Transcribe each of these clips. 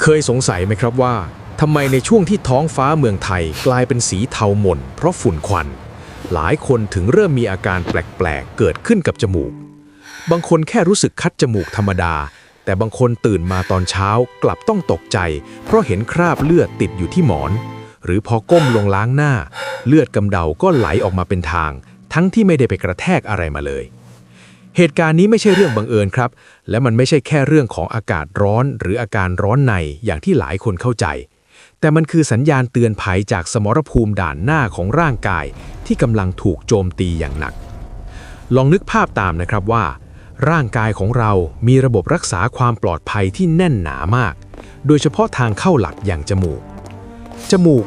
เคยสงสัยไหมครับว่าทำไมในช่วงที่ท้องฟ้าเมืองไทยกลายเป็นสีเทาหม่นเพราะฝุ่นควันหลายคนถึงเริ่มมีอาการแปลกๆเกิดขึ้นกับจมูกบางคนแค่รู้สึกคัดจมูกธรรมดาแต่บางคนตื่นมาตอนเช้ากลับต้องตกใจเพราะเห็นคราบเลือดติดอยู่ที่หมอนหรือพอก้มลงล้างหน้าเลือดกำเดาก็ไหลออกมาเป็นทางทั้งที่ไม่ได้ไปกระแทกอะไรมาเลยเหตุการณ์นี้ไม่ใช่เรื่องบังเอิญครับและมันไม่ใช่แค่เรื่องของอากาศร้อนหรืออาการร้อนในอย่างที่หลายคนเข้าใจแต่มันคือสัญญาณเตือนภัยจากสมรภูมิด่านหน้าของร่างกายที่กำลังถูกโจมตีอย่างหนักลองนึกภาพตามนะครับว่าร่างกายของเรามีระบบรักษาความปลอดภัยที่แน่นหนามากโดยเฉพาะทางเข้าหลักอย่างจมูก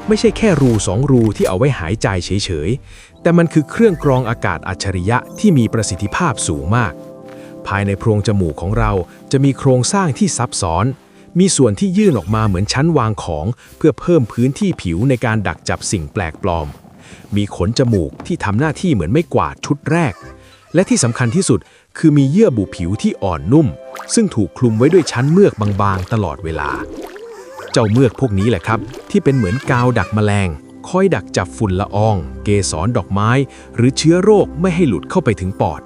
ไม่ใช่แค่รูสองรูที่เอาไว้หายใจเฉยๆแต่มันคือเครื่องกรองอากาศอัจฉริยะที่มีประสิทธิภาพสูงมากภายในโพรงจมูกของเราจะมีโครงสร้างที่ซับซ้อนมีส่วนที่ยื่นออกมาเหมือนชั้นวางของเพื่อเพิ่มพื้นที่ผิวในการดักจับสิ่งแปลกปลอมมีขนจมูกที่ทำหน้าที่เหมือนไม้กวาดชุดแรกและที่สำคัญที่สุดคือมีเยื่อบุผิวที่อ่อนนุ่มซึ่งถูกคลุมไว้ด้วยชั้นเมือกบางๆตลอดเวลาเจ้าเมือกพวกนี้แหละครับที่เป็นเหมือนกาวดักแมลงคอยดักจับฝุ่นละอองเกสรดอกไม้หรือเชื้อโรคไม่ให้หลุดเข้าไปถึงปอด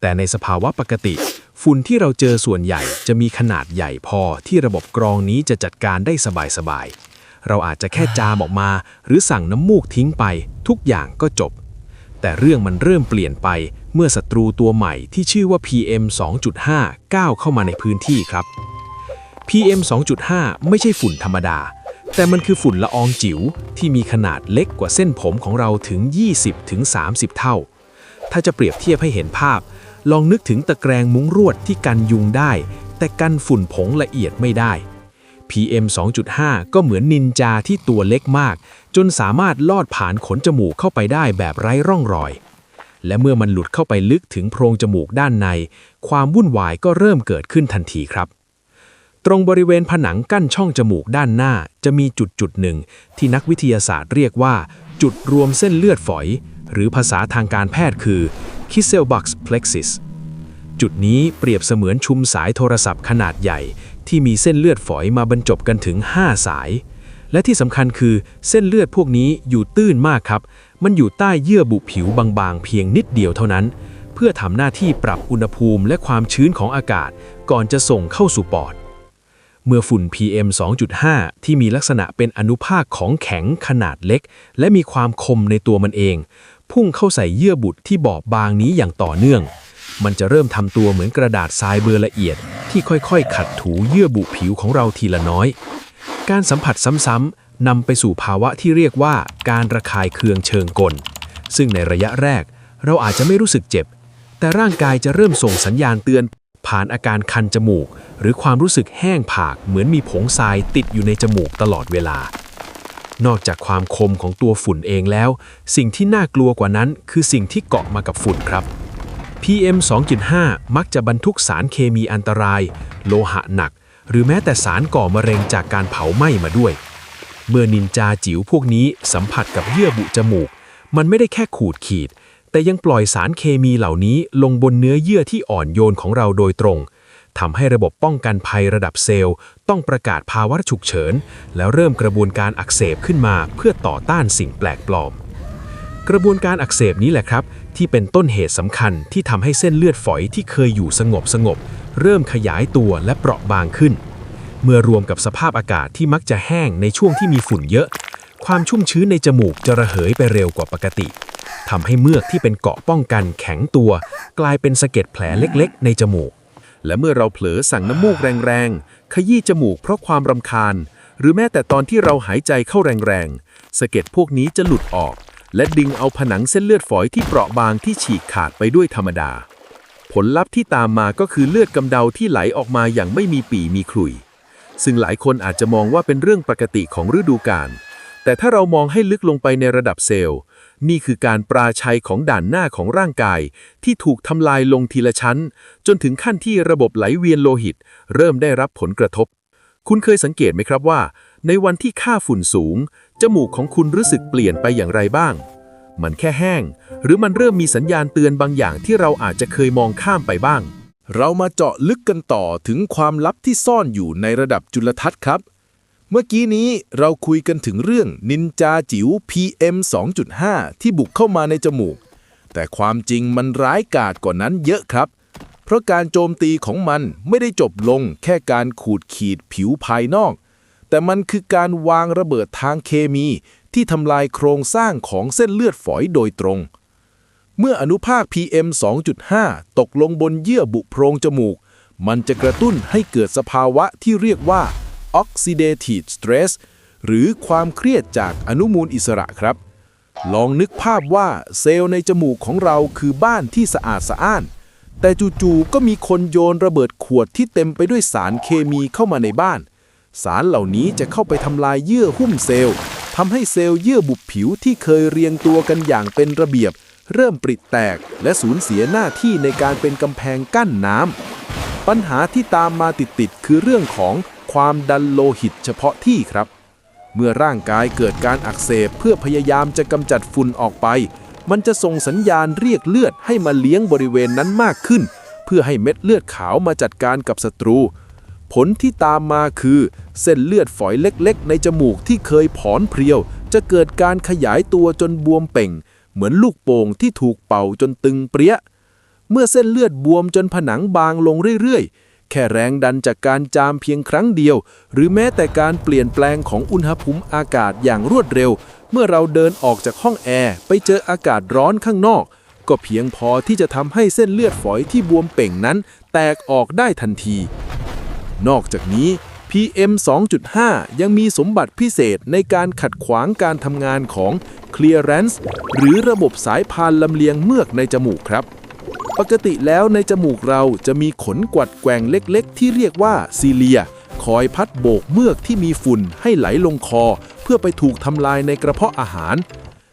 แต่ในสภาวะปกติฝุ่นที่เราเจอส่วนใหญ่จะมีขนาดใหญ่พอที่ระบบกรองนี้จะจัดการได้สบายๆเราอาจจะแค่จามออกมาหรือสั่งน้ำมูกทิ้งไปทุกอย่างก็จบแต่เรื่องมันเริ่มเปลี่ยนไปเมื่อศัตรูตัวใหม่ที่ชื่อว่า PM 2.5 ก้าวเข้ามาในพื้นที่ครับ PM 2.5 ไม่ใช่ฝุ่นธรรมดาแต่มันคือฝุ่นละอองจิ๋วที่มีขนาดเล็กกว่าเส้นผมของเราถึง 20-30 เท่าถ้าจะเปรียบเทียบให้เห็นภาพลองนึกถึงตะแกรงมุ้งลวดที่กันยุงได้แต่กันฝุ่นผงละเอียดไม่ได้ PM 2.5 ก็เหมือนนินจาที่ตัวเล็กมากจนสามารถลอดผ่านขนจมูกเข้าไปได้แบบไร้ร่องรอยและเมื่อมันหลุดเข้าไปลึกถึงโพรงจมูกด้านในความวุ่นวายก็เริ่มเกิดขึ้นทันทีครับตรงบริเวณผนังกั้นช่องจมูกด้านหน้าจะมีจุดหนึ่งที่นักวิทยาศาสตร์เรียกว่าจุดรวมเส้นเลือดฝอยหรือภาษาทางการแพทย์คือ Kisselbach's plexus จุดนี้เปรียบเสมือนชุมสายโทรศัพท์ขนาดใหญ่ที่มีเส้นเลือดฝอยมาบรรจบกันถึง5สายและที่สำคัญคือเส้นเลือดพวกนี้อยู่ตื้นมากครับมันอยู่ใต้เยื่อบุผิวบางๆเพียงนิดเดียวเท่านั้นเพื่อทำหน้าที่ปรับอุณหภูมิและความชื้นของอากาศก่อนจะส่งเข้าสู่ปอดเมื่อฝุ่น PM 2.5 ที่มีลักษณะเป็นอนุภาคของแข็งขนาดเล็กและมีความคมในตัวมันเองพุ่งเข้าใส่เยื่อบุที่บอบบางนี้อย่างต่อเนื่องมันจะเริ่มทำตัวเหมือนกระดาษทรายเบอร์ละเอียดที่ค่อยๆขัดถูเยื่อบุผิวของเราทีละน้อยการสัมผัสซ้ำๆนำไปสู่ภาวะที่เรียกว่าการระคายเคืองเชิงกลซึ่งในระยะแรกเราอาจจะไม่รู้สึกเจ็บแต่ร่างกายจะเริ่มส่งสัญญาณเตือนผ่านอาการคันจมูกหรือความรู้สึกแห้งผากเหมือนมีผงทรายติดอยู่ในจมูกตลอดเวลานอกจากความคมของตัวฝุ่นเองแล้วสิ่งที่น่ากลัวกว่านั้นคือสิ่งที่เกาะมากับฝุ่นครับ PM 2.5 มักจะบรรทุกสารเคมีอันตรายโลหะหนักหรือแม้แต่สารก่อมะเร็งจากการเผาไหม้มาด้วยเมื่อนินจาจิ๋วพวกนี้สัมผัสกับเยื่อบุจมูกมันไม่ได้แค่ขูดขีดแต่ยังปล่อยสารเคมีเหล่านี้ลงบนเนื้อเยื่อที่อ่อนโยนของเราโดยตรงทำให้ระบบป้องกันภัยระดับเซลล์ต้องประกาศภาวะฉุกเฉินแล้วเริ่มกระบวนการอักเสบขึ้นมาเพื่อต่อต้านสิ่งแปลกปลอมกระบวนการอักเสบนี้แหละครับที่เป็นต้นเหตุสำคัญที่ทำให้เส้นเลือดฝอยที่เคยอยู่สงบเริ่มขยายตัวและเปราะบางขึ้นเมื่อรวมกับสภาพอากาศที่มักจะแห้งในช่วงที่มีฝุ่นเยอะความชุ่มชื้นในจมูกจะระเหยไปเร็วกว่าปกติทำให้เมือกที่เป็นเกราะป้องกันแข็งตัวกลายเป็นสะเก็ดแผลเล็กๆในจมูกและเมื่อเราเผลอสั่งน้ำมูกแรงๆขยี้จมูกเพราะความรำคาญหรือแม้แต่ตอนที่เราหายใจเข้าแรงๆสะเก็ดพวกนี้จะหลุดออกและดึงเอาผนังเส้นเลือดฝอยที่เปราะบางที่ฉีกขาดไปด้วยธรรมดาผลลัพธ์ที่ตามมาก็คือเลือดกำเดาที่ไหลออกมาอย่างไม่มีปี่มีขลุ่ยซึ่งหลายคนอาจจะมองว่าเป็นเรื่องปกติของฤดูกาลแต่ถ้าเรามองให้ลึกลงไปในระดับเซลล์นี่คือการปราชัยของด่านหน้าของร่างกายที่ถูกทำลายลงทีละชั้นจนถึงขั้นที่ระบบไหลเวียนโลหิตเริ่มได้รับผลกระทบคุณเคยสังเกตไหมครับว่าในวันที่ค่าฝุ่นสูงจมูกของคุณรู้สึกเปลี่ยนไปอย่างไรบ้างมันแค่แห้งหรือมันเริ่มมีสัญญาณเตือนบางอย่างที่เราอาจจะเคยมองข้ามไปบ้าง เรามาเจาะลึกกันต่อถึงความลับที่ซ่อนอยู่ในระดับจุลทรรศน์ครับเมื่อกี้นี้เราคุยกันถึงเรื่องนินจาจิ๋ว PM 2.5 ที่บุกเข้ามาในจมูกแต่ความจริงมันร้ายกาจกว่านั้นเยอะครับเพราะการโจมตีของมันไม่ได้จบลงแค่การขูดขีดผิวภายนอกแต่มันคือการวางระเบิดทางเคมีที่ทำลายโครงสร้างของเส้นเลือดฝอยโดยตรงเมื่ออนุภาค PM 2.5 ตกลงบนเยื่อบุโพรงจมูกมันจะกระตุ้นให้เกิดสภาวะที่เรียกว่า Oxidative Stress หรือความเครียดจากอนุมูลอิสระครับลองนึกภาพว่าเซลล์ในจมูกของเราคือบ้านที่สะอาดสะอ้านแต่จู่ๆก็มีคนโยนระเบิดขวดที่เต็มไปด้วยสารเคมีเข้ามาในบ้านสารเหล่านี้จะเข้าไปทำลายเยื่อหุ้มเซลล์ทำให้เซลล์เยื่อบุผิวที่เคยเรียงตัวกันอย่างเป็นระเบียบเริ่มปริแตกและสูญเสียหน้าที่ในการเป็นกำแพงกั้นน้ำปัญหาที่ตามมาติดๆคือเรื่องของความดันโลหิตเฉพาะที่ครับเมื่อร่างกายเกิดการอักเสบเพื่อพยายามจะกำจัดฝุ่นออกไปมันจะส่งสัญญาณเรียกเลือดให้มาเลี้ยงบริเวณนั้นมากขึ้นเพื่อให้เม็ดเลือดขาวมาจัดการกับศัตรูผลที่ตามมาคือเส้นเลือดฝอยเล็กๆในจมูกที่เคยผอนเพรียวจะเกิดการขยายตัวจนบวมเป่งเหมือนลูกโป่งที่ถูกเป่าจนตึงเปรี้ยเมื่อเส้นเลือดบวมจนผนังบางลงเรื่อยๆแค่แรงดันจากการจามเพียงครั้งเดียวหรือแม้แต่การเปลี่ยนแปลงของอุณหภูมิอากาศอย่างรวดเร็วเมื่อเราเดินออกจากห้องแอร์ไปเจออากาศร้อนข้างนอกก็เพียงพอที่จะทำให้เส้นเลือดฝอยที่บวมเป่งนั้นแตกออกได้ทันทีนอกจากนี้ PM 2.5 ยังมีสมบัติพิเศษในการขัดขวางการทำงานของ Clearance หรือระบบสายพานลำเลียงเมือกในจมูกครับปกติแล้วในจมูกเราจะมีขนกวัดแกว่งเล็กๆที่เรียกว่าซีเลียคอยพัดโบกเมือกที่มีฝุ่นให้ไหลลงคอเพื่อไปถูกทำลายในกระเพาะอาหาร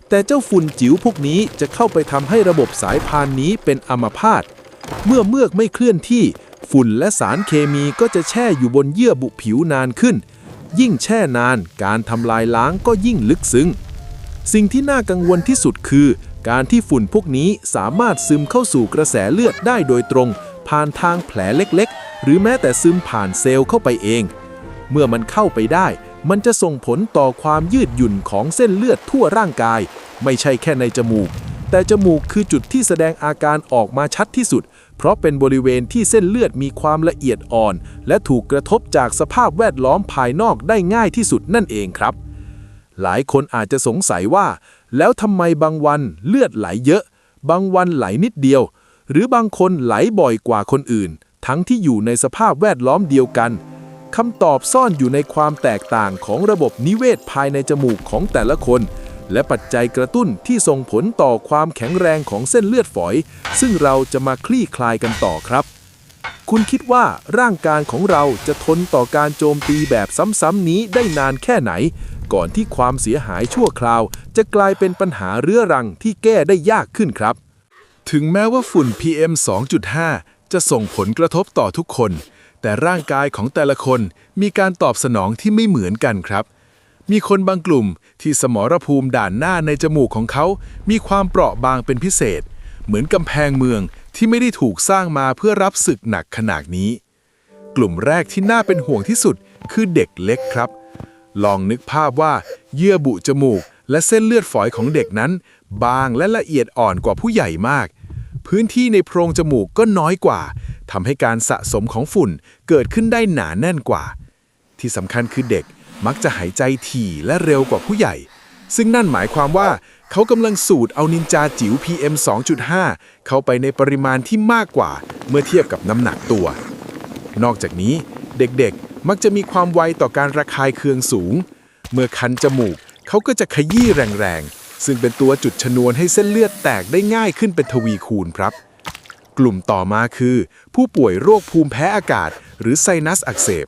แต่เจ้าฝุ่นจิ๋วพวกนี้จะเข้าไปทำให้ระบบสายพานนี้เป็นอัมพาตเมื่อเมือกไม่เคลื่อนที่ฝุ่นและสารเคมีก็จะแช่อยู่บนเยื่อบุผิวนานขึ้นยิ่งแช่นานการทำลายล้างก็ยิ่งลึกซึ้งสิ่งที่น่ากังวลที่สุดคือการที่ฝุ่นพวกนี้สามารถซึมเข้าสู่กระแสเลือดได้โดยตรงผ่านทางแผลเล็กๆหรือแม้แต่ซึมผ่านเซลล์เข้าไปเองเมื่อมันเข้าไปได้มันจะส่งผลต่อความยืดหยุ่นของเส้นเลือดทั่วร่างกายไม่ใช่แค่ในจมูกแต่จมูกคือจุดที่แสดงอาการออกมาชัดที่สุดเพราะเป็นบริเวณที่เส้นเลือดมีความละเอียดอ่อนและถูกกระทบจากสภาพแวดล้อมภายนอกได้ง่ายที่สุดนั่นเองครับหลายคนอาจจะสงสัยว่าแล้วทำไมบางวันเลือดไหลเยอะบางวันไหลนิดเดียวหรือบางคนไหลบ่อยกว่าคนอื่นทั้งที่อยู่ในสภาพแวดล้อมเดียวกันคำตอบซ่อนอยู่ในความแตกต่างของระบบนิเวศภายในจมูกของแต่ละคนและปัจจัยกระตุ้นที่ส่งผลต่อความแข็งแรงของเส้นเลือดฝอยซึ่งเราจะมาคลี่คลายกันต่อครับคุณคิดว่าร่างกายของเราจะทนต่อการโจมตีแบบซ้ำๆนี้ได้นานแค่ไหนก่อนที่ความเสียหายชั่วคราวจะกลายเป็นปัญหาเรื้อรังที่แก้ได้ยากขึ้นครับถึงแม้ว่าฝุ่น PM 2.5 จะส่งผลกระทบต่อทุกคนแต่ร่างกายของแต่ละคนมีการตอบสนองที่ไม่เหมือนกันครับมีคนบางกลุ่มที่สมรภูมิด่านหน้าในจมูกของเขามีความเปราะบางเป็นพิเศษเหมือนกำแพงเมืองที่ไม่ได้ถูกสร้างมาเพื่อรับศึกหนักขนาดนี้กลุ่มแรกที่น่าเป็นห่วงที่สุดคือเด็กเล็กครับลองนึกภาพว่าเยื่อบุจมูกและเส้นเลือดฝอยของเด็กนั้นบางและละเอียดอ่อนกว่าผู้ใหญ่มากพื้นที่ในโพรงจมูกก็น้อยกว่าทำให้การสะสมของฝุ่นเกิดขึ้นได้หนาแน่นกว่าที่สำคัญคือเด็กมักจะหายใจถี่และเร็วกว่าผู้ใหญ่ซึ่งนั่นหมายความว่าเขากำลังสูดเอานินจาจิ๋ว PM 2.5 เข้าไปในปริมาณที่มากกว่าเมื่อเทียบกับน้ำหนักตัวนอกจากนี้เด็กๆมักจะมีความไวต่อการระคายเคืองสูงเมื่อคันจมูกเขาก็จะขยี้แรงๆซึ่งเป็นตัวจุดชนวนให้เส้นเลือดแตกได้ง่ายขึ้นเป็นทวีคูณครับกลุ่มต่อมาคือผู้ป่วยโรคภูมิแพ้อากาศหรือไซนัสอักเสบ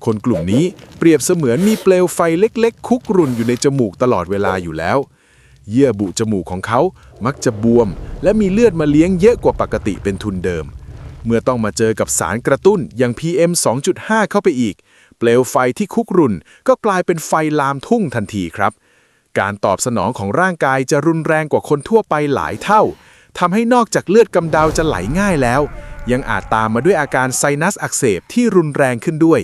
คนกลุ่มนี้เปรียบเสมือนมีเปลวไฟเล็กๆคุกรุ่นอยู่ในจมูกตลอดเวลาอยู่แล้วเยื่อบุจมูกของเขามักจะบวมและมีเลือดมาเลี้ยงเยอะกว่าปกติเป็นทุนเดิมเมื่อต้องมาเจอกับสารกระตุ้นอย่าง PM 2.5 เข้าไปอีกเปลวไฟที่คุกรุ่นก็กลายเป็นไฟลามทุ่งทันทีครับการตอบสนองของร่างกายจะรุนแรงกว่าคนทั่วไปหลายเท่าทำให้นอกจากเลือดกำเดาจะไหลง่ายแล้ว ยังอาจตามมาด้วยอาการไซนัสอักเสบที่รุนแรงขึ้นด้วย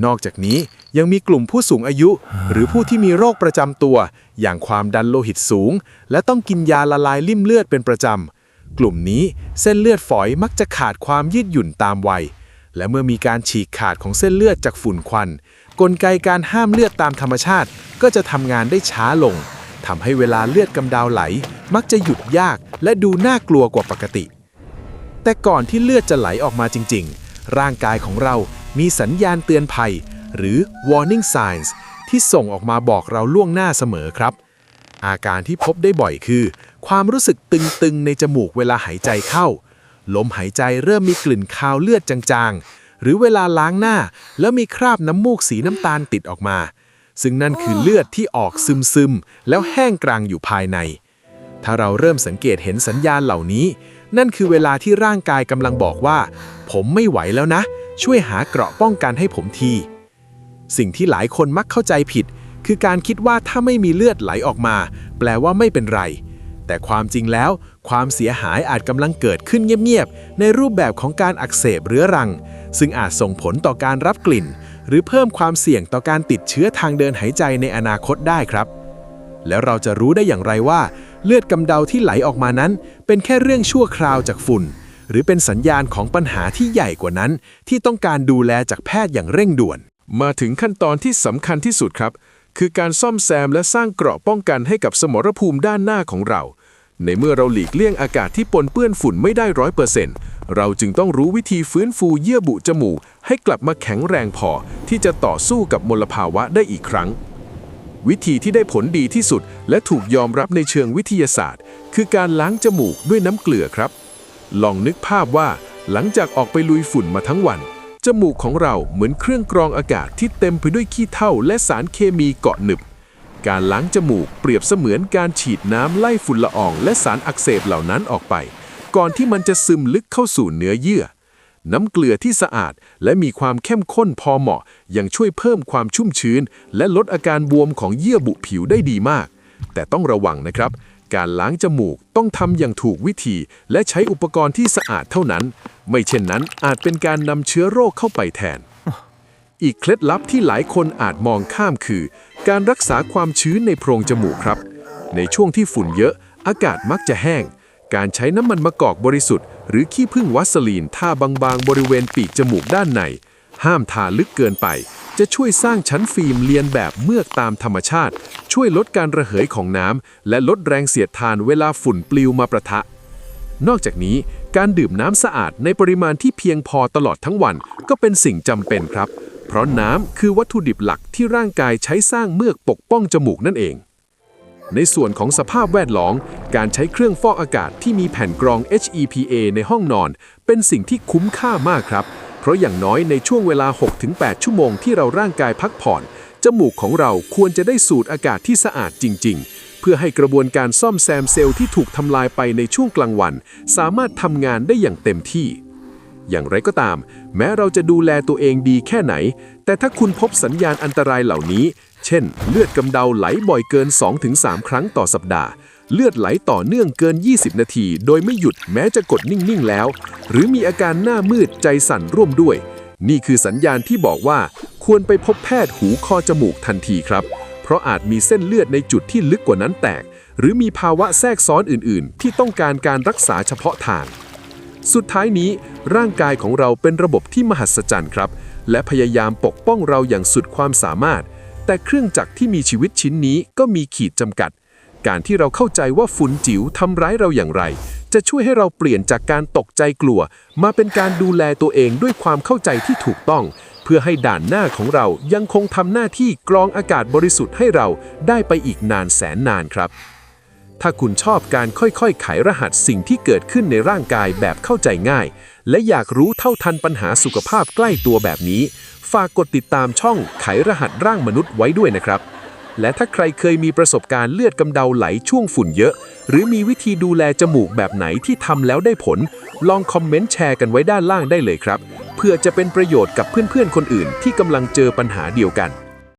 นอกจากนี้ยังมีกลุ่มผู้สูงอายุหรือผู้ที่มีโรคประจำตัวอย่างความดันโลหิตสูงและต้องกินยาละลายลิ่มเลือดเป็นประจำกลุ่มนี้เส้นเลือดฝอยมักจะขาดความยืดหยุ่นตามวัยและเมื่อมีการฉีกขาดของเส้นเลือดจากฝุ่นควันกลไกการห้ามเลือดตามธรรมชาติก็จะทำงานได้ช้าลงทำให้เวลาเลือดกำเดาไหลมักจะหยุดยากและดูน่ากลัวกว่าปกติแต่ก่อนที่เลือดจะไหลออกมาจริงๆร่างกายของเรามีสัญญาณเตือนภัยหรือ warning signs ที่ส่งออกมาบอกเราล่วงหน้าเสมอครับอาการที่พบได้บ่อยคือความรู้สึกตึงๆในจมูกเวลาหายใจเข้าลมหายใจเริ่มมีกลิ่นคาวเลือดจางๆหรือเวลาล้างหน้าแล้วมีคราบน้ำมูกสีน้ำตาลติดออกมาซึ่งนั่นคือเลือดที่ออกซึมๆแล้วแห้งกรังอยู่ภายในถ้าเราเริ่มสังเกตเห็นสัญญาณเหล่านี้นั่นคือเวลาที่ร่างกายกำลังบอกว่าผมไม่ไหวแล้วนะช่วยหาเกราะป้องกันให้ผมทีสิ่งที่หลายคนมักเข้าใจผิดคือการคิดว่าถ้าไม่มีเลือดไหลออกมาแปลว่าไม่เป็นไรแต่ความจริงแล้วความเสียหายอาจกำลังเกิดขึ้นเงียบๆในรูปแบบของการอักเสบเรื้อรังซึ่งอาจส่งผลต่อการรับกลิ่นหรือเพิ่มความเสี่ยงต่อการติดเชื้อทางเดินหายใจในอนาคตได้ครับแล้วเราจะรู้ได้อย่างไรว่าเลือดกำเดาที่ไหลออกมานั้นเป็นแค่เรื่องชั่วคราวจากฝุ่นหรือเป็นสัญญาณของปัญหาที่ใหญ่กว่านั้นที่ต้องการดูแลจากแพทย์อย่างเร่งด่วนมาถึงขั้นตอนที่สำคัญที่สุดครับคือการซ่อมแซมและสร้างเกราะป้องกันให้กับสมรภูมิด้านหน้าของเราในเมื่อเราหลีกเลี่ยงอากาศที่ปนเปื้อนฝุ่นไม่ได้ 100% เราจึงต้องรู้วิธีฟื้นฟูเยื่อบุจมูกให้กลับมาแข็งแรงพอที่จะต่อสู้กับมลภาวะได้อีกครั้งวิธีที่ได้ผลดีที่สุดและถูกยอมรับในเชิงวิทยาศาสตร์คือการล้างจมูกด้วยน้ำเกลือครับลองนึกภาพว่าหลังจากออกไปลุยฝุ่นมาทั้งวันจมูกของเราเหมือนเครื่องกรองอากาศที่เต็มไปด้วยขี้เถ้าและสารเคมีเกาะหนึบการล้างจมูกเปรียบเสมือนการฉีดน้ำไล่ฝุ่นละอองและสารอักเสบเหล่านั้นออกไปก่อนที่มันจะซึมลึกเข้าสู่เนื้อเยื่อน้ำเกลือที่สะอาดและมีความเข้มข้นพอเหมาะยังช่วยเพิ่มความชุ่มชื้นและลดอาการบวมของเยื่อบุผิวได้ดีมากแต่ต้องระวังนะครับการล้างจมูกต้องทำอย่างถูกวิธีและใช้อุปกรณ์ที่สะอาดเท่านั้นไม่เช่นนั้นอาจเป็นการนำเชื้อโรคเข้าไปแทนอีกเคล็ดลับที่หลายคนอาจมองข้ามคือการรักษาความชื้นในโพรงจมูกครับในช่วงที่ฝุ่นเยอะอากาศมักจะแห้งการใช้น้ำมันมะกอกบริสุทธิ์หรือขี้ผึ้งวัสลีนทาบางๆบริเวณปีกจมูกด้านในห้ามทาลึกเกินไปจะช่วยสร้างชั้นฟิล์มเลียนแบบเมือกตามธรรมชาติช่วยลดการระเหยของน้ำและลดแรงเสียดทานเวลาฝุ่นปลิวมาประทะนอกจากนี้การดื่มน้ำสะอาดในปริมาณที่เพียงพอตลอดทั้งวันก็เป็นสิ่งจำเป็นครับเพราะน้ำคือวัตถุดิบหลักที่ร่างกายใช้สร้างเมือกปกป้องจมูกนั่นเองในส่วนของสภาพแวดล้อมการใช้เครื่องฟอกอากาศที่มีแผ่นกรอง HEPA ในห้องนอนเป็นสิ่งที่คุ้มค่ามากครับเพราะอย่างน้อยในช่วงเวลา 6-8 ชั่วโมงที่เราร่างกายพักผ่อนจมูกของเราควรจะได้สูดอากาศที่สะอาดจริงๆเพื่อให้กระบวนการซ่อมแซมเซลล์ที่ถูกทำลายไปในช่วงกลางวันสามารถทำงานได้อย่างเต็มที่อย่างไรก็ตามแม้เราจะดูแลตัวเองดีแค่ไหนแต่ถ้าคุณพบสัญญาณอันตรายเหล่านี้เช่นเลือดกำเดาไหลบ่อยเกิน 2-3 ครั้งต่อสัปดาห์เลือดไหลต่อเนื่องเกิน 20 นาทีโดยไม่หยุดแม้จะกดนิ่งๆแล้วหรือมีอาการหน้ามืดใจสั่นร่วมด้วยนี่คือสัญญาณที่บอกว่าควรไปพบแพทย์หูคอจมูกทันทีครับเพราะอาจมีเส้นเลือดในจุดที่ลึกกว่านั้นแตกหรือมีภาวะแทรกซ้อนอื่นๆที่ต้องการการรักษาเฉพาะทางสุดท้ายนี้ร่างกายของเราเป็นระบบที่มหัศจรรย์ครับและพยายามปกป้องเราอย่างสุดความสามารถแต่เครื่องจักรที่มีชีวิตชิ้นนี้ก็มีขีดจำกัดการที่เราเข้าใจว่าฝุ่นจิ๋วทำร้ายเราอย่างไรจะช่วยให้เราเปลี่ยนจากการตกใจกลัวมาเป็นการดูแลตัวเองด้วยความเข้าใจที่ถูกต้องเพื่อให้ด่านหน้าของเรายังคงทำหน้าที่กรองอากาศบริสุทธิ์ให้เราได้ไปอีกนานแสนนานครับถ้าคุณชอบการค่อยๆไขรหัสสิ่งที่เกิดขึ้นในร่างกายแบบเข้าใจง่ายและอยากรู้เท่าทันปัญหาสุขภาพใกล้ตัวแบบนี้ฝากกดติดตามช่องไขรหัสร่างมนุษย์ไว้ด้วยนะครับและถ้าใครเคยมีประสบการณ์เลือดกำเดาไหลช่วงฝุ่นเยอะหรือมีวิธีดูแลจมูกแบบไหนที่ทำแล้วได้ผลลองคอมเมนต์แชร์กันไว้ด้านล่างได้เลยครับเพื่อจะเป็นประโยชน์กับเพื่อนๆคนอื่นที่กำลังเจอปัญหาเดียวกัน